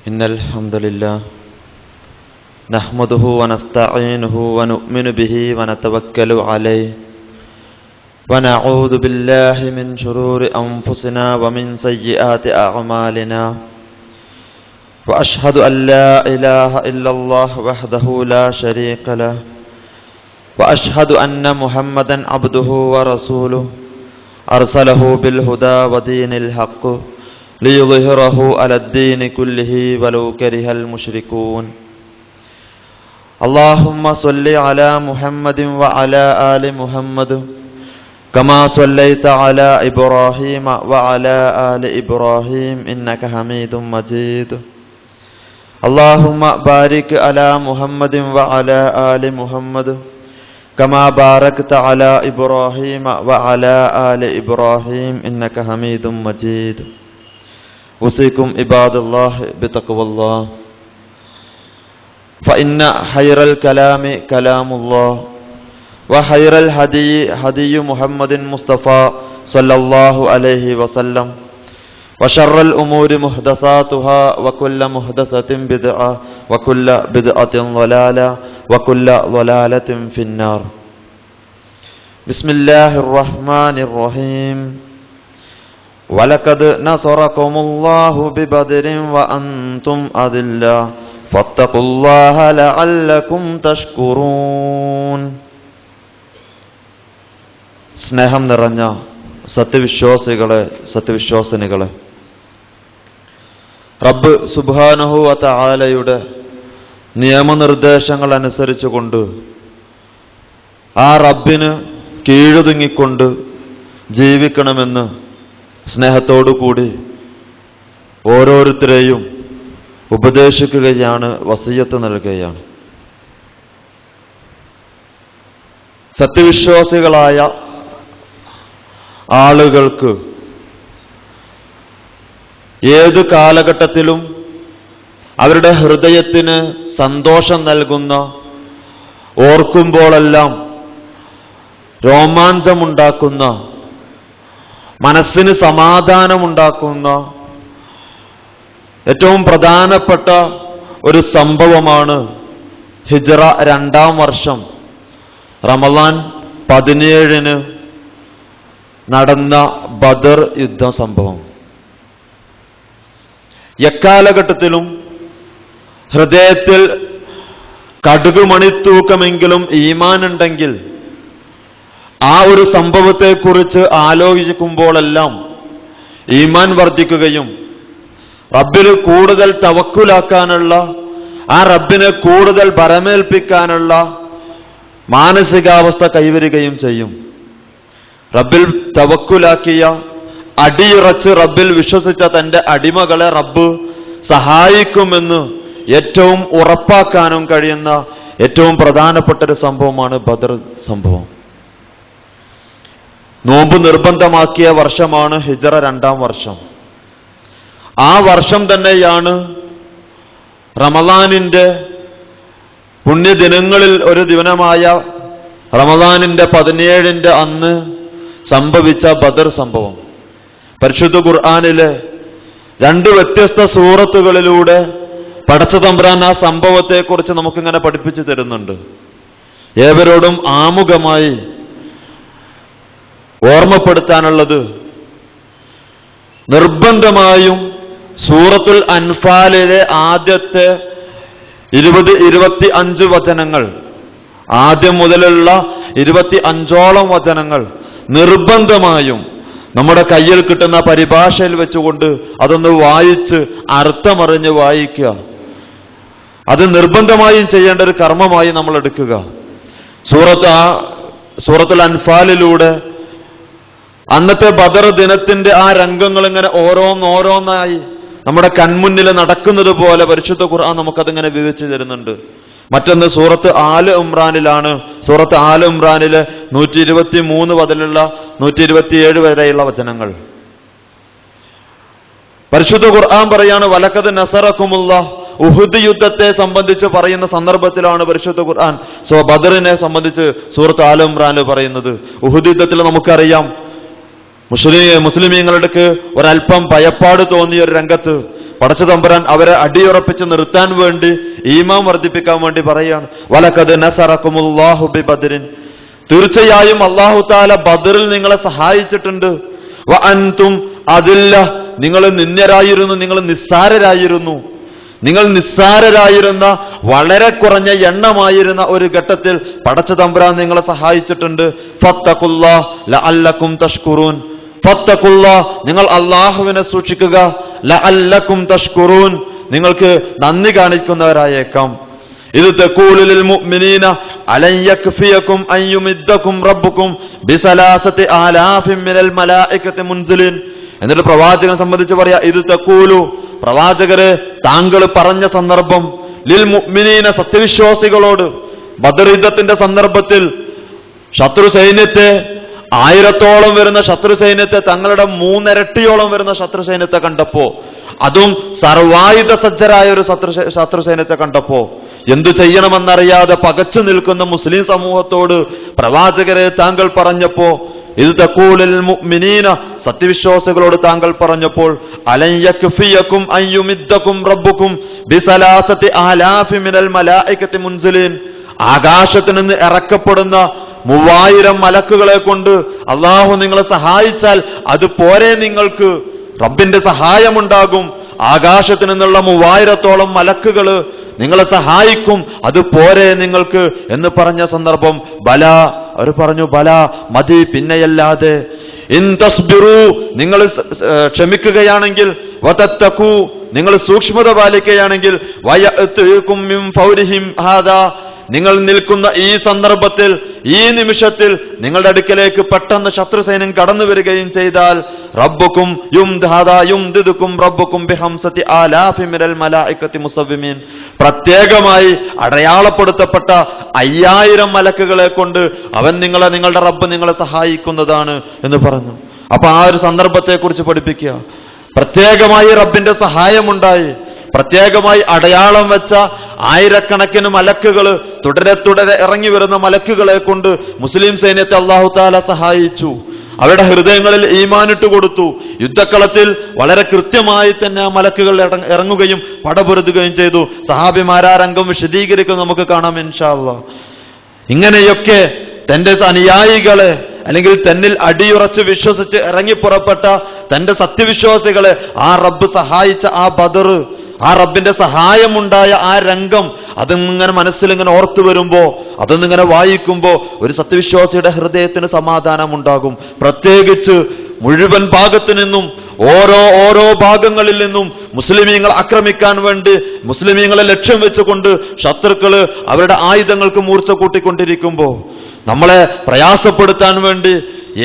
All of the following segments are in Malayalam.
إن الحمد لله نحمده ونستعينه ونؤمن به ونتوكل عليه ونعوذ بالله من شرور أنفسنا ومن سيئات أعمالنا وأشهد أن لا إله إلا الله وحده لا شريك له وأشهد أن محمدا عبده ورسوله أرسله بالهدى ودين الحق ليظهره على الدين كله ولو كره المشركون اللهم صل على محمد وعلى آل محمد كما صليت على إبراهيم وعلى آل إبراهيم إنك حميد مجيد اللهم بارك على محمد وعلى آل محمد كما باركت على إبراهيم وعلى آل إبراهيم إنك حميد مجيد أوصيكم عباد الله بتقوى الله فإن خير الكلام كلام الله وخير الهدي هدي محمد مصطفى صلى الله عليه وسلم وشر الأمور محدثاتها وكل محدثة بدعة وكل بدعة ضلالة وكل ضلالة في النار بسم الله الرحمن الرحيم وَلَقَدْ نَصَرَكُمُ اللَّهُ بِبَدْرٍ وَأَنْتُمْ أَذِلَّةٌ فَاتَّقُوا اللَّهَ لَعَلَّكُمْ تَشْكُرُونَ. സ്നേഹം നിറഞ്ഞ സത്യവിശ്വാസികളെ, സത്യവിശ്വാസിനികളെ, റബ്ബ് സുബ്ഹാനഹു വ തആലയുടെ നിയമനിർദ്ദേശങ്ങൾ അനുസരിച്ചുകൊണ്ട് ആ റബ്ബിന് കീഴൊതുങ്ങിക്കൊണ്ട് ജീവിക്കണമെന്ന് സ്നേഹത്തോടു കൂടി ഓരോരുത്തരെയും ഉപദേശിക്കുകയാണ്, വസിയത്ത് നൽകുകയാണ്. സത്യവിശ്വാസികളായ ആളുകൾക്ക് ഏത് കാലഘട്ടത്തിലും അവരുടെ ഹൃദയത്തിന് സന്തോഷം നൽകുന്ന, ഓർക്കുമ്പോഴെല്ലാം രോമാഞ്ചമുണ്ടാക്കുന്ന, മനസ്സിന് സമാധാനമുണ്ടാക്കുന്ന ഏറ്റവും പ്രധാനപ്പെട്ട ഒരു സംഭവമാണ് ഹിജ്റ 2-ാം വർഷം റമളാൻ 17-ന് നടന്ന ബദർ യുദ്ധ സംഭവം. എക്കാലഘട്ടത്തിലും ഹൃദയത്തിൽ കടുകുമണിത്തൂക്കമെങ്കിലും ഈമാനുണ്ടെങ്കിൽ ആ ഒരു സംഭവത്തെക്കുറിച്ച് ആലോചിക്കുമ്പോഴെല്ലാം ഈമാൻ വർദ്ധിക്കുകയും റബ്ബിൽ കൂടുതൽ തവക്കുലാക്കാനുള്ള, ആ റബ്ബിനെ കൂടുതൽ ഭരമേൽപ്പിക്കാനുള്ള മാനസികാവസ്ഥ കൈവരികയും ചെയ്യും. റബ്ബിൽ തവക്കുലാക്കിയ, അടിയുറച്ച് റബ്ബിൽ വിശ്വസിച്ച തന്റെ അടിമകളെ റബ്ബ് സഹായിക്കുമെന്ന് ഏറ്റവും ഉറപ്പാക്കാനും കഴിയുന്ന ഏറ്റവും പ്രധാനപ്പെട്ട ഒരു സംഭവമാണ് ബദർ സംഭവം. നോമ്പ് നിർബന്ധമാക്കിയ വർഷമാണ് ഹിജ്റ 2-ാം വർഷം. ആ വർഷം തന്നെയാണ് റമളാനിന്റെ പുണ്യദിനങ്ങളിൽ ഒരു ദിനമായ റമളാനിന്റെ 17-ന്റെ അന്ന് സംഭവിച്ച ബദർ സംഭവം. പരിശുദ്ധ ഖുർആനിലെ 2 വ്യത്യസ്ത സൂറത്തുകളിലൂടെ പടച്ച തമ്പുരാൻ ആ സംഭവത്തെക്കുറിച്ച് നമുക്കിങ്ങനെ പഠിപ്പിച്ചു തരുന്നുണ്ട്. ഏവരോടും ആമുഖമായി ഓർമ്മപ്പെടുത്താനുള്ളത്, നിർബന്ധമായും സൂറത്തുൽ അൻഫാലിലെ ആദ്യത്തെ 20-25 വചനങ്ങൾ, ആദ്യം മുതലുള്ള 25ഓളം വചനങ്ങൾ നിർബന്ധമായും നമ്മുടെ കയ്യിൽ കിട്ടുന്ന പരിഭാഷയിൽ വെച്ചുകൊണ്ട് അതൊന്ന് വായിച്ച് അർത്ഥമറിഞ്ഞ് വായിക്കുക. അത് നിർബന്ധമായും ചെയ്യേണ്ട ഒരു കർമ്മമായി നമ്മൾ എടുക്കുക. സൂറത്തുൽ അൻഫാലിലൂടെ അന്നത്തെ ബദർ ദിനത്തിന്റെ ആ രംഗങ്ങൾ ഇങ്ങനെ ഓരോന്നോരോന്നായി നമ്മുടെ കൺമുന്നിൽ നടക്കുന്നത് പോലെ പരിശുദ്ധ ഖുർആൻ നമുക്കതിങ്ങനെ വിവരിച്ചു തരുന്നുണ്ട്. മറ്റൊന്ന് സൂറത്ത് ആല് ഇമ്രാനിലാണ്. സൂറത്ത് ആല് ഇമ്രാനിലെ 123 മുതലുള്ള 127 വരെയുള്ള വചനങ്ങൾ. പരിശുദ്ധ ഖുർആൻ പറയാണ്, വലഖദ് നസറകുമുല്ലാഹ്, ഉഹുദ് യുദ്ധത്തെ സംബന്ധിച്ച് പറയുന്ന സന്ദർഭത്തിലാണ് പരിശുദ്ധ ഖുർആൻ ബദറിനെ സംബന്ധിച്ച് സൂറത്ത് ആല് ഇമ്രാനിൽ പറയുന്നത്. ഉഹുദ് യുദ്ധത്തിൽ നമുക്കറിയാം, മുസ്ലിമീങ്ങൾക്ക് ഒരല്പം ഭയപ്പാട് തോന്നിയ ഒരു രംഗത്ത് പടച്ച തമ്പുരാൻ അവരെ അടിയുറപ്പിച്ച് നിർത്താൻ വേണ്ടി, ഈമാൻ വർദ്ധിപ്പിക്കാൻ വേണ്ടി പറയാണ്, വലഖദ് നസറകുമുല്ലാഹു ബിബദ്രിൻ, തീർച്ചയായും അല്ലാഹു തആല ബദറിൽ നിങ്ങളെ സഹായിച്ചിട്ടുണ്ട്. വ അൻതും അദില്ല, നിങ്ങൾ നിന്ദ്യരായിരുന്നു, നിങ്ങൾ നിസ്സാരരായിരുന്നു. നിങ്ങൾ നിസ്സാരരായിരുന്ന, വളരെ കുറഞ്ഞ എണ്ണമായിരുന്ന ഒരു ഘട്ടത്തിൽ പടച്ച തമ്പുരാൻ നിങ്ങളെ സഹായിച്ചിട്ടുണ്ട്. ഫത്തഖുല്ലാഹ് ലഅല്ലകും തഷ്കുറൂൻ, ഫത്തഖുല്ലാഹ്, നിങ്ങൾ അല്ലാഹുവിനെ സൂക്ഷിക്കുക. ലഅല്ലകും തഷ്കുറൂൻ, നിങ്ങൾക്ക് നന്ദി കാണിക്കുന്നവരായേക്കാം. ഇത് തഖൂലു ലിൽ മുഅ്മിനീന അലൻ യക്ഫിയകും അൻ യുമിദ്ദകും റബ്ബുകും ബിസലാസതി ആലാഫിൻ മിനൽ മലായികതി മുൻസിലിൻ. എന്നിട്ട് പ്രവാചകനെ സംബന്ധിച്ച് പറയാ, ഇത് തഖൂലു, പ്രവാചകരെ താങ്കൾ പറഞ്ഞ സന്ദർഭം, ലിൽ മുഅ്മിനീന, സത്യവിശ്വാസികളോട്. ബദർ യുദ്ധത്തിന്റെ സന്ദർഭത്തിൽ ശത്രു സൈന്യത്തെ, 1000-ഓളം വരുന്ന ശത്രു സൈന്യത്തെ, തങ്ങളുടെ 3 ഇരട്ടിയോളം വരുന്ന ശത്രു സൈന്യത്തെ കണ്ടപ്പോ, അതും സർവായുധ സജ്ജരായ ഒരു ശത്രു സൈന്യത്തെ കണ്ടപ്പോ എന്തു ചെയ്യണമെന്നറിയാതെ പകച്ചു നിൽക്കുന്ന മുസ്ലിം സമൂഹത്തോട് പ്രവാചകരെ താങ്കൾ പറഞ്ഞപ്പോ, ഇത് തഖൂലുൽ മുഅ്മിനീന, സത്യവിശ്വാസികളോട് താങ്കൾ പറഞ്ഞപ്പോൾ, അലൻ യക്ഫിയകും അൻ യുമിദ്ദകും റബ്ബുകും ബിസലാസതി ആലാഫി മിനൽ മലായികതി മുൻസിലിൻ, ആകാശത്ത് നിന്ന് ഇറക്കപ്പെടുന്ന 3000 മലക്കുകളെ കൊണ്ട് അള്ളാഹു നിങ്ങളെ സഹായിച്ചാൽ അത് പോരെ, നിങ്ങൾക്ക് റബ്ബിന്റെ സഹായമുണ്ടാകും. ആകാശത്ത് നിന്നുള്ള 3000-ഓളം മലക്കുകൾ നിങ്ങളെ സഹായിക്കും, അത് പോരെ നിങ്ങൾക്ക് എന്ന് പറഞ്ഞ സന്ദർഭം. ബല, അവർ പറഞ്ഞു ബല, മതി, പിന്നെയല്ലാതെ. ഇൻ തസ്ബിറു, നിങ്ങൾ ക്ഷമിക്കുകയാണെങ്കിൽ, വതത്തഖു, നിങ്ങൾ സൂക്ഷ്മത പാലിക്കുകയാണെങ്കിൽ, വയഅ്തികും മിൻ ഫൗരിഹിം ഹാദാ, നിങ്ങൾ നിൽക്കുന്ന ഈ സന്ദർഭത്തിൽ, ഈ നിമിഷത്തിൽ നിങ്ങളുടെ അടുക്കലേക്ക് പെട്ടെന്ന് ശത്രു സൈന്യം കടന്നു വരികയും ചെയ്താൽ, റബ്ബുക്കും യുംദിദുക്കും റബ്ബുക്കും ബിഹംസതി ആലാഫി മിനൽ മലായികതി മുസവ്വിമീൻ, പ്രത്യേകമായി അടയാളപ്പെടുത്തപ്പെട്ട 5000 മലക്കുകളെ കൊണ്ട് അവൻ നിങ്ങളുടെ റബ്ബ് നിങ്ങളെ സഹായിക്കുന്നതാണ് എന്ന് പറഞ്ഞു. അപ്പൊ ആ ഒരു സന്ദർഭത്തെ കുറിച്ച് പഠിപ്പിക്കുക. പ്രത്യേകമായി റബ്ബിന്റെ സഹായമുണ്ടായി, പ്രത്യേകമായി അടയാളം വെച്ച 1000-കണക്കിന് മലക്കുകൾ, തുടരെ ഇറങ്ങി വരുന്ന മലക്കുകളെ കൊണ്ട് മുസ്ലിം സൈന്യത്തെ അല്ലാഹു തആല സഹായിച്ചു. അവരുടെ ഹൃദയങ്ങളിൽ ഈമാനിട്ട് കൊടുത്തു. യുദ്ധക്കളത്തിൽ വളരെ കൃത്യമായി തന്നെ ആ മലക്കുകൾ ഇറങ്ങുകയും പടപൊരുതുകയും ചെയ്തു. സഹാബിമാരാ രംഗം വിശദീകരിക്കും, നമുക്ക് കാണാം ഇൻഷാ അല്ലാഹ്. ഇങ്ങനെയൊക്കെ തന്റെ അനുയായികളെ, അല്ലെങ്കിൽ തന്നിൽ അടിയുറച്ച് വിശ്വസിച്ച് ഇറങ്ങിപ്പുറപ്പെട്ട തന്റെ സത്യവിശ്വാസികളെ ആ റബ്ബ് സഹായിച്ച ആ ബദർ, ആ റബ്ബിന്റെ സഹായമുണ്ടായ ആ രംഗം, അതിങ്ങനെ മനസ്സിലിങ്ങനെ ഓർത്തു വരുമ്പോ, അതൊന്നിങ്ങനെ വായിക്കുമ്പോ ഒരു സത്യവിശ്വാസിയുടെ ഹൃദയത്തിന് സമാധാനമുണ്ടാകും. പ്രത്യേകിച്ച് മുഴുവൻ ഭാഗത്തു നിന്നും, ഓരോ ഭാഗങ്ങളിൽ നിന്നും മുസ്ലിമീങ്ങൾ ആക്രമിക്കാൻ വേണ്ടി, മുസ്ലിമീങ്ങളെ ലക്ഷ്യം വെച്ചുകൊണ്ട് ശത്രുക്കള് അവരുടെ ആയുധങ്ങൾക്ക് മൂർച്ച കൂട്ടിക്കൊണ്ടിരിക്കുമ്പോ, നമ്മളെ പ്രയാസപ്പെടുത്താൻ വേണ്ടി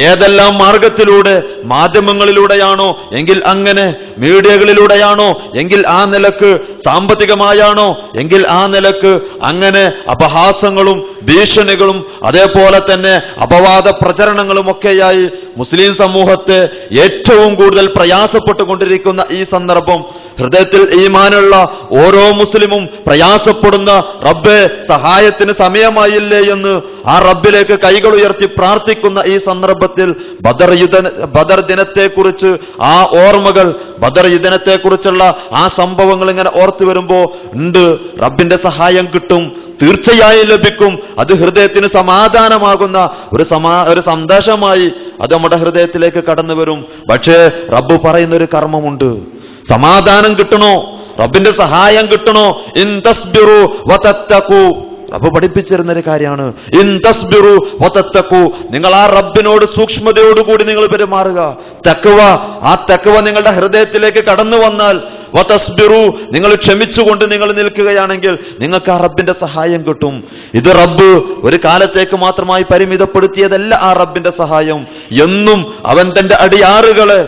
ഏതെല്ലാം മാർഗത്തിലൂടെ, മാധ്യമങ്ങളിലൂടെയാണോ എങ്കിൽ അങ്ങനെ, മീഡിയകളിലൂടെയാണോ എങ്കിൽ ആ നിലക്ക്, സാമ്പത്തികമായാണോ എങ്കിൽ ആ നിലക്ക്, അങ്ങനെ അപഹാസങ്ങളും ഭീഷണികളും അതേപോലെ തന്നെ അപവാദ പ്രചരണങ്ങളും ഒക്കെയായി മുസ്ലിം സമൂഹത്തെ ഏറ്റവും കൂടുതൽ പ്രയാസപ്പെട്ടുകൊണ്ടിരിക്കുന്ന ഈ സന്ദർഭം, ഹൃദയത്തിൽ ഈമാനുള്ള ഓരോ മുസ്ലിമും പ്രയാസപ്പെടുന്ന, റബ്ബേ സഹായത്തിന് സമയമായില്ലേ എന്ന് ആ റബ്ബിലേക്ക് കൈകൾ ഉയർത്തി പ്രാർത്ഥിക്കുന്ന ഈ സന്ദർഭത്തിൽ ബദർ ദിനത്തെക്കുറിച്ച് ആ ഓർമ്മകൾ, ബദർ ദിനത്തെക്കുറിച്ചുള്ള ആ സംഭവങ്ങൾ ഇങ്ങനെ ഓർത്തു വരുമ്പോ ഉണ്ട്, റബ്ബിന്റെ സഹായം കിട്ടും, തീർച്ചയായും ലഭിക്കും. അത് ഹൃദയത്തിന് സമാധാനമാകുന്ന ഒരു സന്ദേശമായി അത് നമ്മുടെ ഹൃദയത്തിലേക്ക് കടന്നു വരും. പക്ഷേ റബ്ബ് പറയുന്നൊരു കർമ്മമുണ്ട്. സമാധാനം കിട്ടണോ, റബ്ബിന്റെ സഹായം കിട്ടണോ, ഇൻ തസ്ബിറു വതത്തഖു, റബ്ബ് പഠിപ്പിച്ചിരുന്നൊരു കാര്യമാണ്. ഇൻ തസ്ബിറു വതത്തഖു, നിങ്ങൾ ആ റബ്ബിനോട് സൂക്ഷ്മതയോടുകൂടി നിങ്ങൾ പെരുമാറുക. തഖ്വ, ആ തഖ്വ നിങ്ങളുടെ ഹൃദയത്തിലേക്ക് കടന്നു വന്നാൽ, വതസ്ബിറു, നിങ്ങൾ ക്ഷമിച്ചുകൊണ്ട് നിങ്ങൾ നിൽക്കുകയാണെങ്കിൽ നിങ്ങൾക്ക് ആ റബ്ബിന്റെ സഹായം കിട്ടും. ഇത് റബ്ബ് ഒരു കാലത്തേക്ക് മാത്രമായി പരിമിതപ്പെടുത്തിയതല്ല. ആ റബ്ബിന്റെ സഹായം എന്നും അവൻ തന്റെ അടിയാറുകളെ,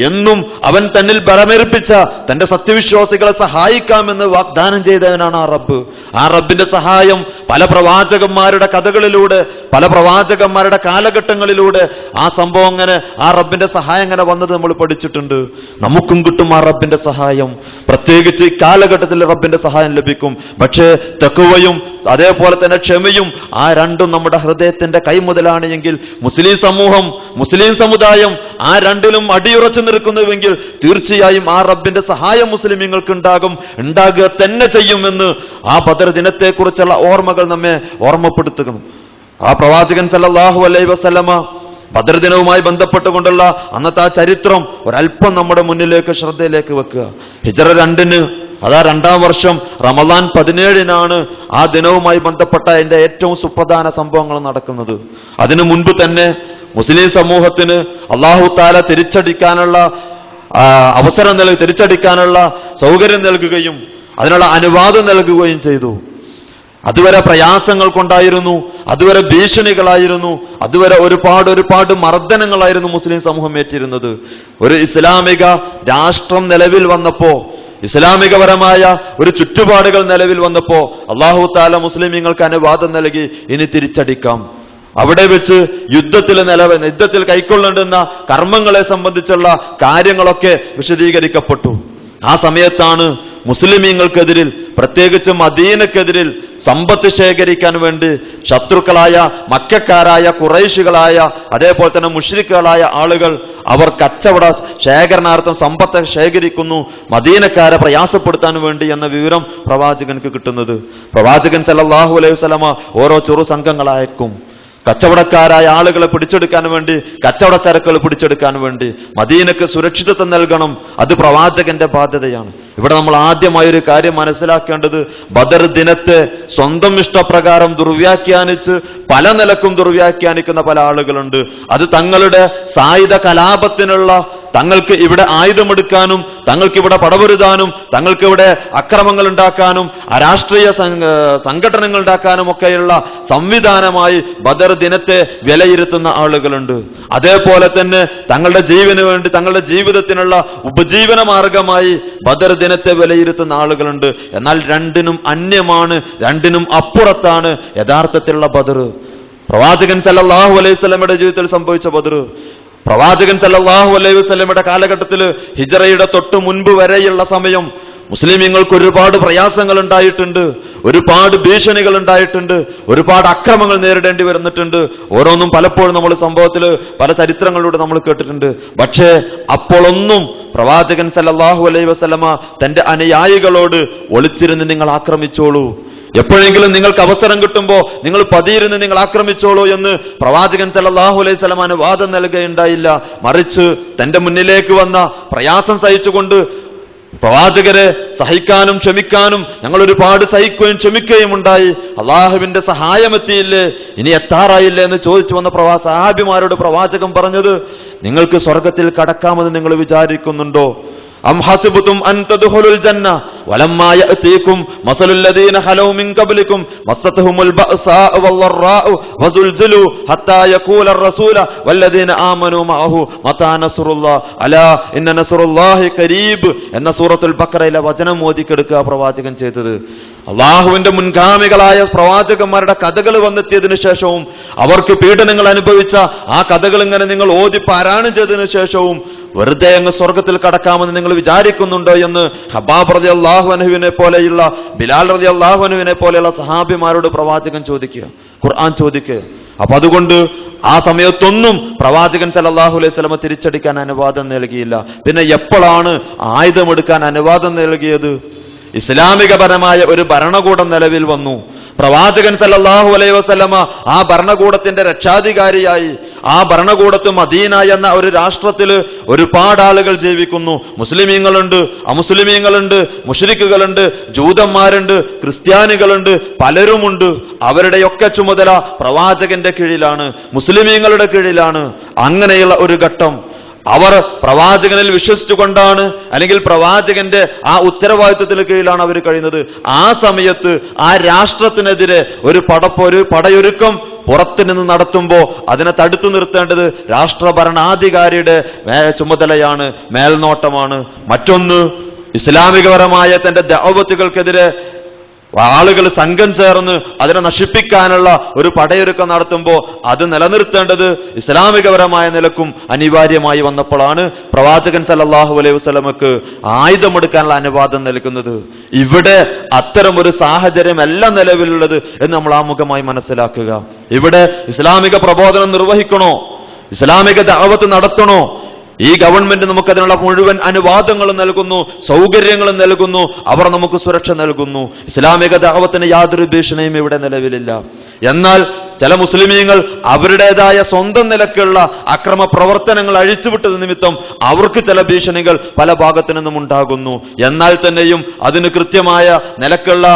എന്നും അവൻ തന്നിൽ ബലമേൽപ്പിച്ച തന്റെ സത്യവിശ്വാസികളെ സഹായിക്കാമെന്ന് വാഗ്ദാനം ചെയ്തവനാണ് ആ റബ്ബ്. ആ റബ്ബിന്റെ സഹായം പല പ്രവാചകന്മാരുടെ കഥകളിലൂടെ, പല പ്രവാചകന്മാരുടെ കാലഘട്ടങ്ങളിലൂടെ ആ സംഭവം അങ്ങനെ, ആ റബ്ബിന്റെ സഹായം അങ്ങനെ വന്നത് നമ്മൾ പഠിച്ചിട്ടുണ്ട്. നമുക്കും കിട്ടും ആ റബ്ബിന്റെ സഹായം. പ്രത്യേകിച്ച് ഈ കാലഘട്ടത്തിൽ റബ്ബിന്റെ സഹായം ലഭിക്കും. പക്ഷേ തഖ്വയും അതേപോലെ തന്നെ ക്ഷമയും ആ രണ്ടും നമ്മുടെ ഹൃദയത്തിന്റെ കൈമുതലാണ് എങ്കിൽ, മുസ്ലിം സമൂഹം, മുസ്ലിം സമുദായം ആ രണ്ടിലും അടിയുറച്ചു നിൽക്കുന്നുവെങ്കിൽ തീർച്ചയായും ആ റബ്ബിന്റെ സഹായം മുസ്ലിമീങ്ങൾക്ക് ഉണ്ടാകുക തന്നെ ചെയ്യുമെന്ന് ആ ബദർ ദിനത്തെക്കുറിച്ചുള്ള ഓർമ്മകൾ നമ്മെ ഓർമ്മപ്പെടുത്തുന്നു. ആ പ്രവാചകൻ സല്ലല്ലാഹു അലൈഹി വസല്ലമ ബദർ ദിനവുമായി ബന്ധപ്പെട്ടുകൊണ്ടുള്ള അന്നത്തെ ആ ചരിത്രം ഒരല്പം നമ്മുടെ മുന്നിലേക്ക്, ശ്രദ്ധയിലേക്ക് വെക്കുക. ഹിജ്റ 2-ന്, അതാ 2-ാം വർഷം റമദാൻ 17-നാണ് ആ ദിനവുമായി ബന്ധപ്പെട്ട അതിന്റെ ഏറ്റവും സുപ്രധാന സംഭവങ്ങൾ നടക്കുന്നത്. അതിനു മുൻപ് തന്നെ മുസ്ലിം സമൂഹത്തിന് അല്ലാഹു തആല തിരിച്ചടിക്കാനുള്ള അവസരം തിരിച്ചടിക്കാനുള്ള സൗകര്യം നൽകുകയും അതിനുള്ള അനുവാദം നൽകുകയും ചെയ്തു. അതുവരെ പ്രയാസങ്ങൾ കൊണ്ടായിരുന്നു, അതുവരെ ഭീഷണികളായിരുന്നു, അതുവരെ ഒരുപാട് മർദ്ദനങ്ങളായിരുന്നു മുസ്ലിം സമൂഹം ഏറ്റിരുന്നത്. ഒരു ഇസ്ലാമിക രാഷ്ട്രം നിലവിൽ വന്നപ്പോ, ഇസ്ലാമികപരമായ ഒരു ചുറ്റുപാടുകൾ നിലവിൽ വന്നപ്പോ അല്ലാഹു തആല മുസ്ലിമീങ്ങൾക്ക് അനുവാദം നൽകി, ഇനി തിരിച്ചടിക്കാം. അവിടെ വെച്ച് യുദ്ധത്തിൽ കൈക്കൊള്ളേണ്ടുന്ന കർമ്മങ്ങളെ സംബന്ധിച്ചുള്ള കാര്യങ്ങളൊക്കെ വിശദീകരിക്കപ്പെട്ടു. ആ സമയത്താണ് മുസ്ലിമീങ്ങൾക്കെതിരിൽ, പ്രത്യേകിച്ച് മദീനക്കെതിരിൽ സമ്പത്ത് ശേഖരിക്കാൻ വേണ്ടി ശത്രുക്കളായ മക്കക്കാരായ ഖുറൈശികളായ അതേപോലെ തന്നെ മുശ്രിക്കുകളായ ആളുകൾ അവർ കച്ചവട ശേഖരണാർത്ഥം സമ്പത്ത് ശേഖരിക്കുന്നു, മദീനക്കാരെ പ്രയാസപ്പെടുത്താൻ വേണ്ടി എന്ന വിവരം പ്രവാചകൻക്ക് കിട്ടുന്നത്. പ്രവാചകൻ സല്ലല്ലാഹു അലൈഹി വസല്ലമ ഓരോ ചെറു സംഘങ്ങളായേക്കും കച്ചവടക്കാരായ ആളുകളെ പിടിച്ചെടുക്കാൻ വേണ്ടി, കച്ചവട ചരക്കുകൾ പിടിച്ചെടുക്കാൻ വേണ്ടി മദീനക്ക് സുരക്ഷിതത്വം നൽകണം. അത് പ്രവാചകന്റെ ബാധ്യതയാണ്. ഇവിടെ നമ്മൾ ആദ്യമായൊരു കാര്യം മനസ്സിലാക്കേണ്ടത്, ബദർ ദിനത്തെ സ്വന്തം ഇഷ്ടപ്രകാരം ദുർവ്യാഖ്യാനിച്ച് പല നിലക്കും ദുർവ്യാഖ്യാനിക്കുന്ന പല ആളുകളുണ്ട്. അത് തങ്ങളുടെ സായുധ കലാപത്തിനുള്ള, തങ്ങൾക്ക് ഇവിടെ ആയുധമെടുക്കാനും, തങ്ങൾക്കിവിടെ പടപൊരുതാനും, തങ്ങൾക്കിവിടെ അക്രമങ്ങൾ ഉണ്ടാക്കാനും, അരാഷ്ട്രീയ സംഘടനകൾ ഉണ്ടാക്കാനും ഒക്കെയുള്ള സംവിധാനമായി ബദർ ദിനത്തെ വിലയിരുത്തുന്ന ആളുകളുണ്ട്. അതേപോലെ തന്നെ തങ്ങളുടെ ജീവന് വേണ്ടി, തങ്ങളുടെ ജീവിതത്തിനുള്ള ഉപജീവന മാർഗമായി ബദർ ദിനത്തെ വിലയിരുത്തുന്ന ആളുകളുണ്ട്. എന്നാൽ രണ്ടിനും അന്യമാണ്, രണ്ടിനും അപ്പുറത്താണ് യഥാർത്ഥത്തിലുള്ള ബദർ. പ്രവാചകൻ സല്ലല്ലാഹു അലൈഹി വസല്ലമയുടെ ജീവിതത്തിൽ സംഭവിച്ച ബദർ, പ്രവാചകൻ സല്ലല്ലാഹു അലൈഹി വസല്ലമയുടെ കാലഘട്ടത്തിൽ ഹിജ്റയുടെ തൊട്ട് മുൻപ് വരെയുള്ള സമയം മുസ്ലിമീങ്ങൾക്ക് ഒരുപാട് പ്രയാസങ്ങൾ ഉണ്ടായിട്ടുണ്ട്, ഒരുപാട് ഭീഷണികൾ ഉണ്ടായിട്ടുണ്ട്, ഒരുപാട് അക്രമങ്ങൾ നേരിടേണ്ടി വരുന്നിട്ടുണ്ട്. ഓരോന്നും പലപ്പോഴും നമ്മൾ സംഭവത്തിൽ പല ചരിത്രങ്ങളിലൂടെ നമ്മൾ കേട്ടിട്ടുണ്ട്. പക്ഷേ അപ്പോഴൊന്നും പ്രവാചകൻ സല്ലല്ലാഹു അലൈഹി വസല്ലമ തന്റെ അനുയായികളോട് ഒളിച്ചിരുന്ന് നിങ്ങൾ ആക്രമിച്ചോളൂ, എപ്പോഴെങ്കിലും നിങ്ങൾക്ക് അവസരം കിട്ടുമ്പോ നിങ്ങൾ പതിയിരുന്ന് നിങ്ങൾ ആക്രമിച്ചോളൂ എന്ന് പ്രവാചകൻ സല്ലല്ലാഹു അലൈഹി വസല്ലമ അനുവാദം നൽകുകയുണ്ടായില്ല. മറിച്ച് തന്റെ മുന്നിലേക്ക് വന്ന പ്രയാസം സഹിച്ചുകൊണ്ട് പ്രവാചകരെ സഹിക്കാനും ക്ഷമിക്കാനും ഞങ്ങൾ ഒരുപാട് സഹിക്കുകയും ക്ഷമിക്കുകയും ഉണ്ടായി. അള്ളാഹുവിന്റെ സഹായമെത്തിയില്ലേ, ഇനി എത്താറായില്ലേ എന്ന് ചോദിച്ചു വന്ന സഹാബിമാരോട് പ്രവാചകൻ പറഞ്ഞത്, നിങ്ങൾക്ക് സ്വർഗത്തിൽ കടക്കാമെന്ന് നിങ്ങൾ വിചാരിക്കുന്നുണ്ടോ? അം ഹസിബതും അൻ തദ്ഖുലുൽ ജന്ന വലമ്മാ യഅതീകും മസലുൽ ലദീന ഖലൗ മിൻ ഖബ്ലികും മസ്സതഹുമുൽ ബഅസാഉ വല്ലറാഉ വസുൽസിലു ഹത്താ യഖൂലർ റസൂല വല്ലദീന ആമനൂ മഅഹു മതാ നസ്റുല്ലാഹ് അലാ ഇന്ന നസ്റുല്ലാഹി ഖരീബ് എന്ന സൂറത്തുൽ ബഖറയിലെ വചനം ഓതിക്കെടുക്കുക പ്രവാചകൻ ചെയ്തത്. അള്ളാഹുവിന്റെ മുൻഗാമികളായ പ്രവാചകന്മാരുടെ കഥകൾ വന്നെത്തിയതിനു ശേഷവും അവർക്ക് പീഡനങ്ങൾ അനുഭവിച്ച ആ കഥകൾ ഇങ്ങനെ നിങ്ങൾ ഓതി പാരായണം ചെയ്തതിനു ശേഷവും വെറുതെ അങ്ങ് സ്വർഗത്തിൽ കടക്കാമെന്ന് നിങ്ങൾ വിചാരിക്കുന്നുണ്ടോ എന്ന് ഹബ്ബാബ് റളിയല്ലാഹു അൻഹുവിനെ പോലെയുള്ള, ബിലാൽ റളിയല്ലാഹു അൻഹുവിനെ പോലെയുള്ള സഹാബിമാരോട് പ്രവാചകൻ ചോദിക്കുക, ഖുർആൻ ചോദിക്കുക. അപ്പൊ അതുകൊണ്ട് ആ സമയത്തൊന്നും പ്രവാചകൻ സല്ലല്ലാഹു അലൈഹി വസല്ലമ തിരിച്ചടിക്കാൻ അനുവാദം നൽകിയില്ല. പിന്നെ എപ്പോഴാണ് ആയുധമെടുക്കാൻ അനുവാദം നൽകിയത്? ഇസ്ലാമികപരമായ ഒരു ഭരണകൂടം നിലവിൽ വന്നു. പ്രവാചകൻ സല്ലല്ലാഹു അലൈഹി വസല്ലമ ആ ഭരണകൂടത്തിന്റെ രക്ഷാധികാരിയായി. ആ ഭരണകൂടത്ത് മദീന എന്ന ഒരു രാഷ്ട്രത്തിൽ ഒരുപാട് ആളുകൾ ജീവിക്കുന്നു. മുസ്ലിമീങ്ങളുണ്ട്, അമുസ്ലിമീങ്ങളുണ്ട്, മുശ്രിക്കുകളുണ്ട്, ജൂതന്മാരുണ്ട്, ക്രിസ്ത്യാനികളുണ്ട്, പലരുമുണ്ട്. അവരുടെയൊക്കെ ചുമതല പ്രവാചകന്റെ കീഴിലാണ്, മുസ്ലിമീങ്ങളുടെ കീഴിലാണ്. അങ്ങനെയുള്ള ഒരു ഘട്ടം അവർ പ്രവാചകനിൽ വിശ്വസിച്ചുകൊണ്ടാണ്, അല്ലെങ്കിൽ പ്രവാചകന്റെ ആ ഉത്തരവാദിത്വത്തിന് കീഴിലാണ് അവർ കഴിയുന്നത്. ആ സമയത്ത് ആ രാഷ്ട്രത്തിനെതിരെ ഒരു പടയൊരുക്കം പുറത്തു നിന്ന് നടത്തുമ്പോൾ അതിനെ തടുത്തു നിർത്തേണ്ടത് രാഷ്ട്രഭരണാധികാരിയുടെ ചുമതലയാണ്, മേൽനോട്ടമാണ്. മറ്റൊന്ന്, ഇസ്ലാമികപരമായ തന്റെ ദഅവത്തുകൾക്കെതിരെ ആളുകൾ സംഘം ചേർന്ന് അതിനെ നശിപ്പിക്കാനുള്ള ഒരു പടയൊരുക്കം നടത്തുമ്പോൾ അത് നിലനിർത്തേണ്ടത് ഇസ്ലാമികപരമായ നിലക്കും അനിവാര്യമായി വന്നപ്പോഴാണ് പ്രവാചകൻ സല്ലല്ലാഹു അലൈഹി വസല്ലമക്ക് ആയുധമെടുക്കാനുള്ള അനുവാദം നൽകുന്നത്. ഇവിടെ അത്തരം ഒരു സാഹചര്യമല്ല നിലവിലുള്ളത് എന്ന് നമ്മൾ ആമുഖമായി മനസ്സിലാക്കുക. ഇവിടെ ഇസ്ലാമിക പ്രബോധനം നിർവഹിക്കണോ, ഇസ്ലാമിക ദഅവത്ത് നടത്തണോ, ഈ ഗവൺമെന്റ് നമുക്കതിനുള്ള മുഴുവൻ അനുവാദങ്ങളും നൽകുന്നു, സൗകര്യങ്ങളും നൽകുന്നു, അവർ നമുക്ക് സുരക്ഷ നൽകുന്നു. ഇസ്ലാമിക ദഅവത്തിന് യാതൊരു ഭീഷണിയും ഇവിടെ നിലവിലില്ല. എന്നാൽ ചില മുസ്ലിമീങ്ങൾ അവരുടേതായ സ്വന്തം നിലക്കുള്ള അക്രമ പ്രവർത്തനങ്ങൾ അഴിച്ചുവിട്ടത് നിമിത്തം അവർക്ക് ചില ഭീഷണികൾ പല ഭാഗത്തു നിന്നും ഉണ്ടാകുന്നു. എന്നാൽ തന്നെയും അതിന് കൃത്യമായ നിലക്കുള്ള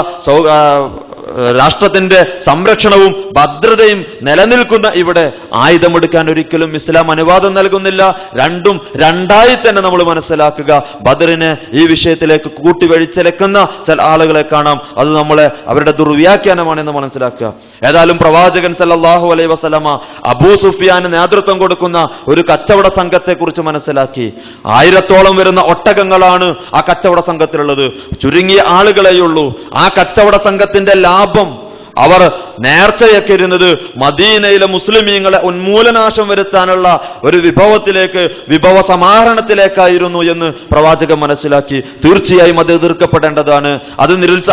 രാഷ്ട്രത്തിന്റെ സംരക്ഷണവും ഭദ്രതയും നിലനിൽക്കുന്ന ഇവിടെ ആയുധമെടുക്കാൻ ഒരിക്കലും ഇസ്ലാം അനുവാദം നൽകുന്നില്ല. രണ്ടും രണ്ടായി തന്നെ നമ്മൾ മനസ്സിലാക്കുക. ബദറിനെ ഈ വിഷയത്തിലേക്ക് കൂട്ടിവഴിച്ചെടുക്കുന്ന ചില ആളുകളെ കാണാം. അത് നമ്മളെ അവരുടെ ദുർവ്യാഖ്യാനമാണെന്ന് മനസ്സിലാക്കുക. ഏതായാലും പ്രവാചകൻ സല്ലല്ലാഹു അലൈഹി വസല്ലമ അബൂ സുഫിയാന് നേതൃത്വം കൊടുക്കുന്ന ഒരു കച്ചവട സംഘത്തെ കുറിച്ച് മനസ്സിലാക്കി. 1000-ഓളം വരുന്ന ഒട്ടകങ്ങളാണ് ആ കച്ചവട സംഘത്തിലുള്ളത്. ചുരുങ്ങിയ ആളുകളെയുള്ളൂ. ആ കച്ചവട സംഘത്തിന്റെ ലാഭം അവർ നേർച്ചയൊക്കെ ഇരുന്നത് മദീനയിലെ മുസ്ലിമീങ്ങളെ ഉന്മൂലനാശം വരുത്താനുള്ള ഒരു വിഭവ സമാഹരണത്തിലേക്കായിരുന്നു എന്ന് പ്രവാചകൻ മനസ്സിലാക്കി. തീർച്ചയായും അത് എതിർക്കപ്പെടേണ്ടതാണ്,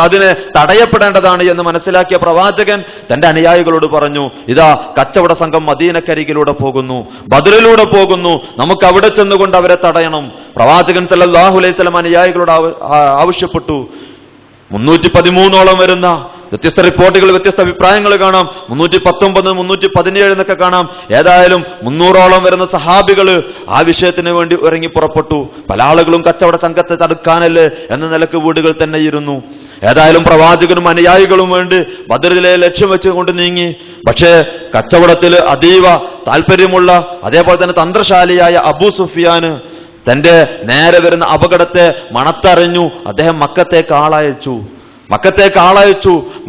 അതിനെ തടയപ്പെടേണ്ടതാണ് എന്ന് മനസ്സിലാക്കിയ പ്രവാചകൻ തന്റെ അനുയായികളോട് പറഞ്ഞു, ഇതാ കച്ചവട സംഘം മദീനക്കരികിലൂടെ പോകുന്നു, ബദറിലൂടെ പോകുന്നു, നമുക്ക് അവിടെ ചെന്നുകൊണ്ട് അവരെ തടയണം. പ്രവാചകൻ സല്ലല്ലാഹു അലൈഹി വസല്ലം അനുയായികളോട് ആവശ്യപ്പെട്ടു. 313ഓളം വരുന്ന വ്യത്യസ്ത റിപ്പോർട്ടുകൾ, വ്യത്യസ്ത അഭിപ്രായങ്ങൾ കാണാം. 319, 317 എന്നൊക്കെ കാണാം. ഏതായാലും 300ഓളം വരുന്ന സഹാബികൾ ആ വിഷയത്തിന് വേണ്ടി ഇറങ്ങി പുറപ്പെട്ടു. പല ആളുകളും കച്ചവട സംഘത്തെ തടുക്കാനല്ലേ എന്ന നിലക്ക് വീടുകൾ തന്നെ ഇരുന്നു. ഏതായാലും പ്രവാചകനും അനുയായികളും വേണ്ടി ബദറിലെ ലക്ഷ്യം വെച്ചുകൊണ്ട് നീങ്ങി. പക്ഷേ കച്ചവടത്തിൽ അതീവ താല്പര്യമുള്ള അതേപോലെ തന്നെ തന്ത്രശാലിയായ അബൂ സുഫിയാന് തന്റെ നേരെ വരുന്ന അപകടത്തെ മണത്തറിഞ്ഞു. അദ്ദേഹം മക്കത്തേക്ക് ആളയച്ചു.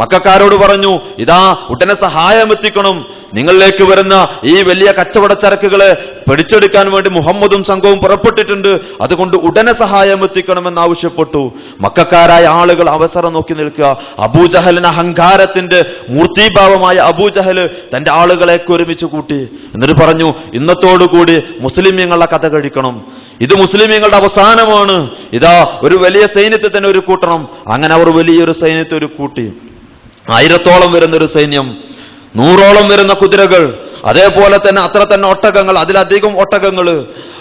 മക്കക്കാരോട് പറഞ്ഞു, ഇതാ ഉടനെ സഹായം എത്തിക്കണം, നിങ്ങളിലേക്ക് വരുന്ന ഈ വലിയ കച്ചവട ചരക്കുകളെ പിടിച്ചെടുക്കാൻ വേണ്ടി മുഹമ്മദും സംഘവും പുറപ്പെട്ടിട്ടുണ്ട്, അതുകൊണ്ട് ഉടനെ സഹായം എത്തിക്കണമെന്ന് ആവശ്യപ്പെട്ടു. മക്കക്കാരായ ആളുകൾ അവസരം നോക്കി നിൽക്കുക. അബൂജഹലിന് അഹങ്കാരത്തിന്റെ മൂർത്തീഭാവമായ അബൂജഹല് തന്റെ ആളുകളെയൊക്കെ ഒരുമിച്ച് കൂട്ടി. എന്നിട്ട് പറഞ്ഞു, ഇന്നത്തോടുകൂടി മുസ്ലിമീങ്ങളുടെ കഥ കഴിക്കണം, ഇത് മുസ്ലിമീങ്ങളുടെ അവസാനമാണ്, ഇതാ ഒരു വലിയ സൈന്യത്തെ തന്നെ ഒരു കൂട്ടണം. അങ്ങനെ അവർ വലിയൊരു സൈന്യത്തെ ഒരു കൂട്ടി. 1000-ഓളം വരുന്നൊരു സൈന്യം, 100ഓളം വരുന്ന കുതിരകൾ, അതേപോലെ തന്നെ അത്ര തന്നെ ഒട്ടകങ്ങൾ, അതിലധികം ഒട്ടകങ്ങൾ,